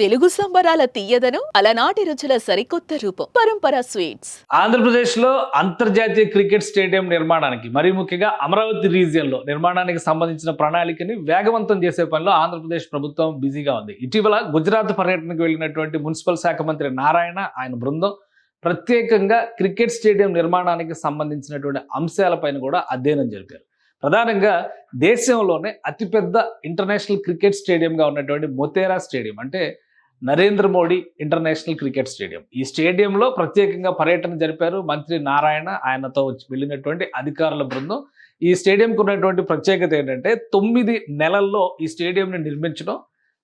తెలుగు సంబరాల తీయదనం అలనాటి రుచుల సరికొత్త రూపం పరంపర స్వీట్స్. ఆంధ్రప్రదేశ్లో అంతర్జాతీయ క్రికెట్ స్టేడియం నిర్మాణానికి మరీ ముఖ్యంగా అమరావతి రీజియన్లో నిర్మాణానికి సంబంధించిన ప్రణాళికని వేగవంతం చేసే పనిలో ఆంధ్రప్రదేశ్ ప్రభుత్వం బిజీగా ఉంది. ఇటీవల గుజరాత్ పర్యటనకు వెళ్ళినటువంటి మున్సిపల్ శాఖ మంత్రి నారాయణ ఆయన బృందం ప్రత్యేకంగా క్రికెట్ స్టేడియం నిర్మాణానికి సంబంధించినటువంటి అంశాలపైన కూడా అధ్యయనం జరిపారు. ప్రధానంగా దేశంలోనే అతిపెద్ద ఇంటర్నేషనల్ క్రికెట్ స్టేడియంగా ఉన్నటువంటి మొతేరా స్టేడియం అంటే Narendra Modi international cricket stadium. ఈ స్టేడియంలో ప్రత్యేకంగా పర్యటన జరిపారు మంత్రి నారాయణ, ఆయనతో వచ్చి వెళ్ళినటువంటి అధికారుల బృందం. ఈ స్టేడియంకు ఉన్నటువంటి ప్రత్యేకత ఏంటంటే 9 నెలల్లో ఈ స్టేడియంని నిర్మించడం,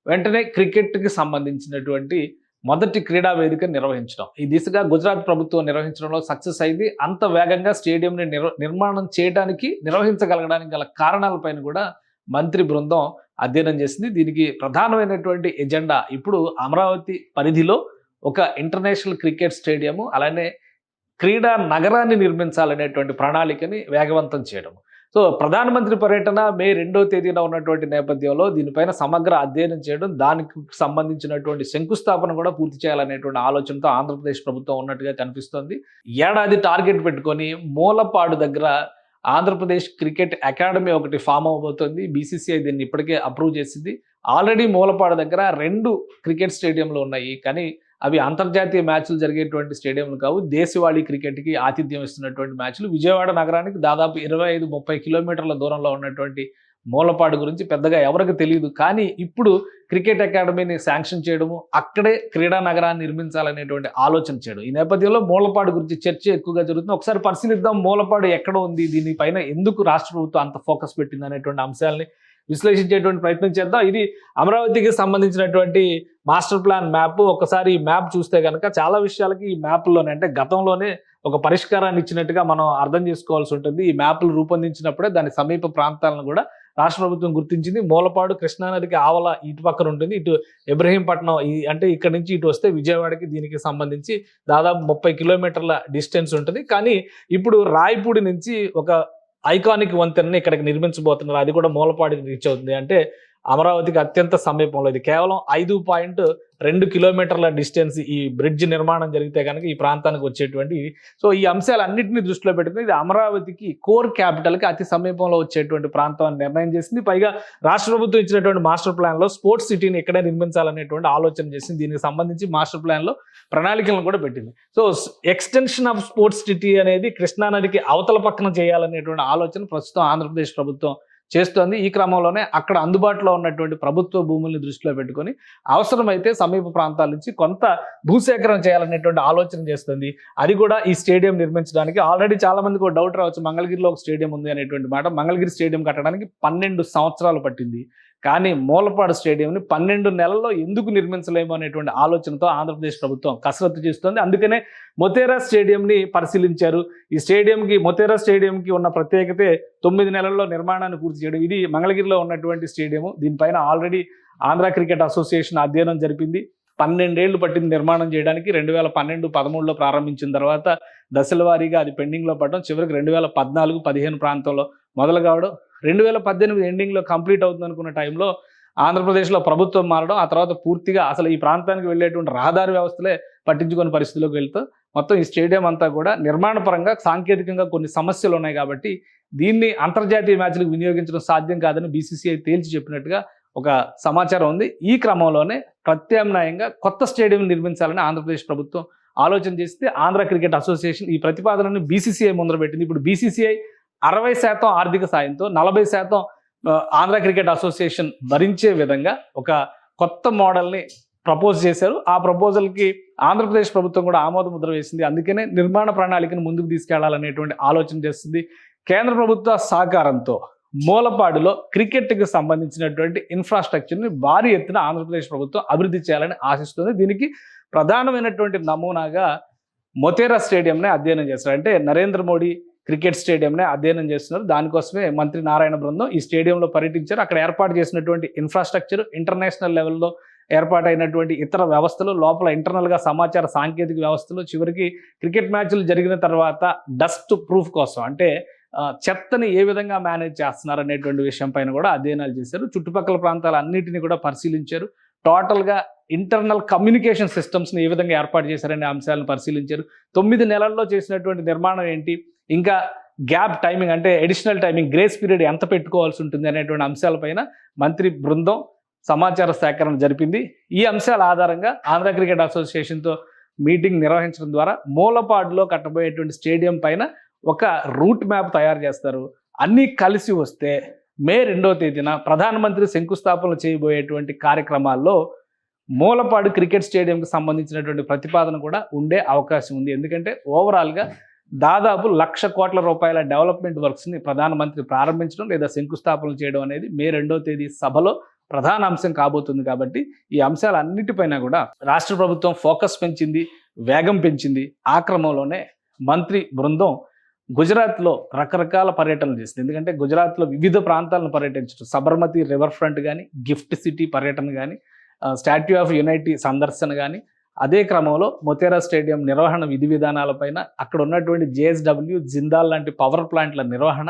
వెంటనే క్రికెట్కి సంబంధించినటువంటి మొదటి క్రీడా వేదిక నిర్వహించడం. ఈ దిశగా గుజరాత్ ప్రభుత్వం నిర్వహించడంలో సక్సెస్ అయింది. అంత వేగంగా స్టేడియంని నిర్మాణం చేయడానికి, నిర్వహించగలగడానికి గల కారణాలపైన కూడా మంత్రి బృందం అధ్యయనం చేసింది. దీనికి ప్రధానమైనటువంటి ఎజెండా ఇప్పుడు అమరావతి పరిధిలో ఒక ఇంటర్నేషనల్ క్రికెట్ స్టేడియము, అలానే క్రీడా నగరాన్ని నిర్మించాలనేటువంటి ప్రణాళికని వేగవంతం చేయడం. సో ప్రధానమంత్రి పర్యటన మే 2వ తేదీన ఉన్నటువంటి నేపథ్యంలో దీనిపైన సమగ్ర అధ్యయనం చేయడం, దానికి సంబంధించినటువంటి శంకుస్థాపన కూడా పూర్తి చేయాలనేటువంటి ఆలోచనతో ఆంధ్రప్రదేశ్ ప్రభుత్వం ఉన్నట్టుగా కనిపిస్తోంది. ఏడాది టార్గెట్ పెట్టుకొని మూలపాడు దగ్గర ఆంధ్రప్రదేశ్ క్రికెట్ అకాడమీ ఒకటి ఫామ్ అవబోతోంది. బీసీసీఐ దీన్ని ఇప్పటికే అప్రూవ్ చేసింది. ఆల్రెడీ మూలపాడు దగ్గర 2 క్రికెట్ స్టేడియంలు ఉన్నాయి, కానీ అవి అంతర్జాతీయ మ్యాచ్లు జరిగేటువంటి స్టేడియంలు కావు. దేశవాళీ క్రికెట్కి ఆతిథ్యం ఇస్తున్నటువంటి మ్యాచ్లు. విజయవాడ నగరానికి దాదాపు 25-30 కిలోమీటర్ల దూరంలో ఉన్నటువంటి మూలపాడు గురించి పెద్దగా ఎవరికి తెలియదు. కానీ ఇప్పుడు క్రికెట్ అకాడమీని శాంక్షన్ చేయడము, అక్కడే క్రీడా నగరాన్ని నిర్మించాలనేటువంటి ఆలోచన చేయడం. ఈ నేపథ్యంలో మూలపాడు గురించి చర్చ ఎక్కువగా జరుగుతుంది. ఒకసారి పరిశీలిద్దాం, మూలపాడు ఎక్కడ ఉంది, దీనిపైన ఎందుకు రాష్ట్ర ప్రభుత్వం అంత ఫోకస్ పెట్టింది అనేటువంటి అంశాలని విశ్లేషించేటువంటి ప్రయత్నం చేద్దాం. ఇది అమరావతికి సంబంధించినటువంటి మాస్టర్ ప్లాన్ మ్యాప్. ఒకసారి ఈ మ్యాప్ చూస్తే కనుక చాలా విషయాలకి ఈ మ్యాప్లోనే, అంటే గతంలోనే ఒక పరిష్కారాన్ని ఇచ్చినట్టుగా మనం అర్థం చేసుకోవాల్సి ఉంటుంది. ఈ మ్యాప్లు రూపొందించినప్పుడే దాని సమీప ప్రాంతాలను కూడా రాష్ట్ర ప్రభుత్వం గుర్తించింది. మూలపాడు కృష్ణానదికి ఆవల ఇటు పక్కన ఉంటుంది, ఇటు ఇబ్రహీంపట్నం, అంటే ఇక్కడ నుంచి ఇటు వస్తే విజయవాడకి దీనికి సంబంధించి దాదాపు 30 కిలోమీటర్ల డిస్టెన్స్ ఉంటుంది. కానీ ఇప్పుడు రాయపూడి నుంచి ఒక ఐకానిక్ వంతెనని ఇక్కడికి నిర్మించబోతున్నారు. అది కూడా మూలపాడికి రీచ్ అవుతుంది. అంటే అమరావతికి అత్యంత సమీపంలో, ఇది కేవలం 5.2 కిలోమీటర్ల డిస్టెన్స్ ఈ బ్రిడ్జ్ నిర్మాణం జరిగితే కనుక ఈ ప్రాంతానికి వచ్చేటువంటి. సో ఈ అంశాలన్నింటినీ దృష్టిలో పెట్టుకుని ఇది అమరావతికి కోర్ క్యాపిటల్కి అతి సమీపంలో వచ్చేటువంటి ప్రాంతం అని నిర్ణయం చేసింది. పైగా రాష్ట్ర ప్రభుత్వం ఇచ్చినటువంటి మాస్టర్ ప్లాన్లో స్పోర్ట్స్ సిటీని ఇక్కడే నిర్మించాలనేటువంటి ఆలోచన చేసింది. దీనికి సంబంధించి మాస్టర్ ప్లాన్లో ప్రణాళికలను కూడా పెట్టింది. So extension of sports city అనేది కృష్ణానదికి అవతల పక్కన చేయాలనేటువంటి ఆలోచన ప్రస్తుతం ఆంధ్రప్రదేశ్ ప్రభుత్వం చేస్తోంది. ఈ క్రమంలోనే అక్కడ అందుబాటులో ఉన్నటువంటి ప్రభుత్వ భూముల్ని దృష్టిలో పెట్టుకొని అవసరమైతే సమీప ప్రాంతాల నుంచి కొంత భూసేకరణ చేయాలనేటువంటి ఆలోచన చేస్తుంది. అది కూడా ఈ స్టేడియం నిర్మించడానికి. ఆల్రెడీ చాలా మందికి ఒక డౌట్ రావచ్చు, మంగళగిరిలో ఒక స్టేడియం ఉంది అనేటువంటి మాట. మంగళగిరి స్టేడియం కట్టడానికి 12 సంవత్సరాలు పట్టింది. కానీ మూలపాడు స్టేడియంని 12 నెలల్లో ఎందుకు నిర్మించలేము అనేటువంటి ఆలోచనతో ఆంధ్రప్రదేశ్ ప్రభుత్వం కసరత్తు చేస్తోంది. అందుకనే మొతేరా స్టేడియంని పరిశీలించారు. ఈ మొతేరా స్టేడియంకి ఉన్న ప్రత్యేకతే 9 నెలల్లో నిర్మాణాన్ని పూర్తి చేయడం. ఇది మంగళగిరిలో ఉన్నటువంటి స్టేడియము. దీనిపైన ఆల్రెడీ ఆంధ్ర క్రికెట్ అసోసియేషన్ అధ్యయనం జరిపింది. 12 ఏళ్లు పట్టింది నిర్మాణం చేయడానికి. 2012-13లో ప్రారంభించిన తర్వాత దశల వారీగా అది పెండింగ్లో పడడం, చివరికి 2014-15 ప్రాంతంలో మొదలు కావడం, 2018 ఎండింగ్లో కంప్లీట్ అవుతుంది అనుకున్న టైంలో ఆంధ్రప్రదేశ్లో ప్రభుత్వం మారడం, ఆ తర్వాత పూర్తిగా అసలు ఈ ప్రాంతానికి వెళ్ళేటువంటి రహదారి వ్యవస్థలే పట్టించుకునే పరిస్థితిలోకి వెళ్తూ మొత్తం ఈ స్టేడియం అంతా కూడా నిర్మాణపరంగా సాంకేతికంగా కొన్ని సమస్యలు ఉన్నాయి కాబట్టి దీన్ని అంతర్జాతీయ మ్యాచ్లకు వినియోగించడం సాధ్యం కాదని బీసీసీఐ తేల్చి చెప్పినట్టుగా ఒక సమాచారం ఉంది. ఈ క్రమంలోనే ప్రత్యామ్నాయంగా కొత్త స్టేడియం నిర్మించాలని ఆంధ్రప్రదేశ్ ప్రభుత్వం ఆలోచన చేస్తే ఆంధ్ర క్రికెట్ అసోసియేషన్ ఈ ప్రతిపాదనను బీసీసీఐ ముందర పెట్టింది. ఇప్పుడు బీసీసీఐ 60% ఆర్థిక సాయంతో 40% ఆంధ్ర క్రికెట్ అసోసియేషన్ భరించే విధంగా ఒక కొత్త మోడల్ని ప్రపోజ్ చేశారు. ఆ ప్రపోజల్కి ఆంధ్రప్రదేశ్ ప్రభుత్వం కూడా ఆమోద ముద్ర వేసింది. అందుకనే నిర్మాణ ప్రణాళికను ముందుకు తీసుకెళ్లాలనేటువంటి ఆలోచన చేస్తుంది. కేంద్ర ప్రభుత్వ సహకారంతో మూలపాడులో క్రికెట్కి సంబంధించినటువంటి ఇన్ఫ్రాస్ట్రక్చర్ని భారీ ఎత్తున ఆంధ్రప్రదేశ్ ప్రభుత్వం అభివృద్ధి చేయాలని ఆశిస్తుంది. దీనికి ప్రధానమైనటువంటి నమూనాగా మొతేరా స్టేడియంని అధ్యయనం చేస్తారు. అంటే నరేంద్ర మోడీ క్రికెట్ స్టేడియంనే అధ్యయనం చేస్తున్నారు. దానికోసమే మంత్రి నారాయణ బృందం ఈ స్టేడియంలో పర్యటించారు. అక్కడ ఏర్పాటు చేసినటువంటి ఇన్ఫ్రాస్ట్రక్చర్, ఇంటర్నేషనల్ లెవెల్లో ఏర్పాటైనటువంటి ఇతర వ్యవస్థలు, లోపల ఇంటర్నల్గా సమాచార సాంకేతిక వ్యవస్థలు, చివరికి క్రికెట్ మ్యాచ్లు జరిగిన తర్వాత డస్ట్ ప్రూఫ్ కోసం, అంటే చెత్తని ఏ విధంగా మేనేజ్ చేస్తున్నారు అనేటువంటి విషయం పైన కూడా అధ్యయనాలు చేశారు. చుట్టుపక్కల ప్రాంతాలన్నిటిని కూడా పరిశీలించారు. టోటల్గా ఇంటర్నల్ కమ్యూనికేషన్ సిస్టమ్స్ని ఏ విధంగా ఏర్పాటు చేశారనే అంశాలను పరిశీలించారు. 9 నెలల్లో చేసినటువంటి నిర్మాణం ఏంటి, ఇంకా గ్యాప్ టైమింగ్ అంటే అడిషనల్ టైమింగ్ గ్రేస్ పీరియడ్ ఎంత పెట్టుకోవాల్సి ఉంటుంది అనేటువంటి అంశాలపైన మంత్రి బృందం సమాచార సేకరణ జరిపింది. ఈ అంశాల ఆధారంగా ఆంధ్ర క్రికెట్ అసోసియేషన్తో మీటింగ్ నిర్వహించడం ద్వారా మూలపాడులో కట్టబోయేటువంటి స్టేడియం పైన ఒక రూట్ మ్యాప్ తయారు చేస్తారు. అన్నీ కలిసి వస్తే మే 2వ తేదీన ప్రధానమంత్రి శంకుస్థాపన చేయబోయేటువంటి కార్యక్రమాల్లో మూలపాడు క్రికెట్ స్టేడియంకి సంబంధించినటువంటి ప్రతిపాదన కూడా ఉండే అవకాశం ఉంది. ఎందుకంటే ఓవరాల్గా దాదాపు 1,00,000 కోట్ల రూపాయల డెవలప్మెంట్ వర్క్స్ని ప్రధానమంత్రి ప్రారంభించడం లేదా శంకుస్థాపన చేయడం అనేది మే 2వ తేదీ సభలో ప్రధాన అంశం కాబోతుంది. కాబట్టి ఈ అంశాలన్నిటిపైన కూడా రాష్ట్ర ప్రభుత్వం ఫోకస్ పెంచింది, వేగం పెంచింది. ఆ క్రమంలోనే మంత్రి బృందం గుజరాత్లో రకరకాల పర్యటనలు చేసింది. ఎందుకంటే గుజరాత్లో వివిధ ప్రాంతాలను పర్యటించడం, సబర్మతి రివర్ ఫ్రంట్ కానీ, గిఫ్ట్ సిటీ పర్యటన కానీ, స్టాట్యూ ఆఫ్ యూనిటీ సందర్శన కానీ, అదే క్రమంలో మొతేరా స్టేడియం నిర్వహణ విధి విధానాలపైన, అక్కడ ఉన్నటువంటి జేఎస్డబ్ల్యూ, జిందాల్ లాంటి పవర్ ప్లాంట్ల నిర్వహణ,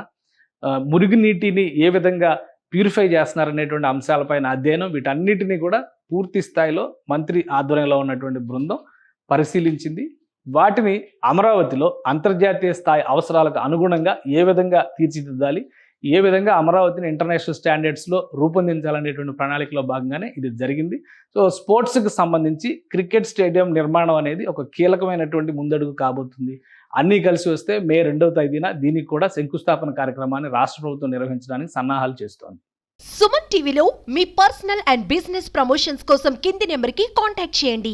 మురుగునీటిని ఏ విధంగా ప్యూరిఫై చేస్తున్నారనేటువంటి అంశాలపైన అధ్యయనం, వీటన్నిటినీ కూడా పూర్తి స్థాయిలో మంత్రి ఆధ్వర్యంలో ఉన్నటువంటి బృందం పరిశీలించింది. వాటిని అమరావతిలో అంతర్జాతీయ స్థాయి అవసరాలకు అనుగుణంగా ఏ విధంగా తీర్చిదిద్దాలి, ఏ విధంగా అమరావతిని ఇంటర్నేషనల్ స్టాండర్డ్స్లో రూపొందించాలనేటువంటి ప్రణాళికలో భాగంగానే ఇది జరిగింది. సో స్పోర్ట్స్కి సంబంధించి క్రికెట్ స్టేడియం నిర్మాణం అనేది ఒక కీలకమైనటువంటి ముందడుగు కాబోతుంది. అన్నీ కలిసి వస్తే మే 2వ తేదీన దీనికి కూడా శంకుస్థాపన కార్యక్రమాన్ని రాష్ట్ర ప్రభుత్వం నిర్వహించడానికి సన్నాహాలు చేస్తోంది. సుమన్ టీవీలో మీ పర్సనల్ అండ్ బిజినెస్ ప్రమోషన్స్ కోసం కింది నెంబర్కి కాంటాక్ట్ చేయండి.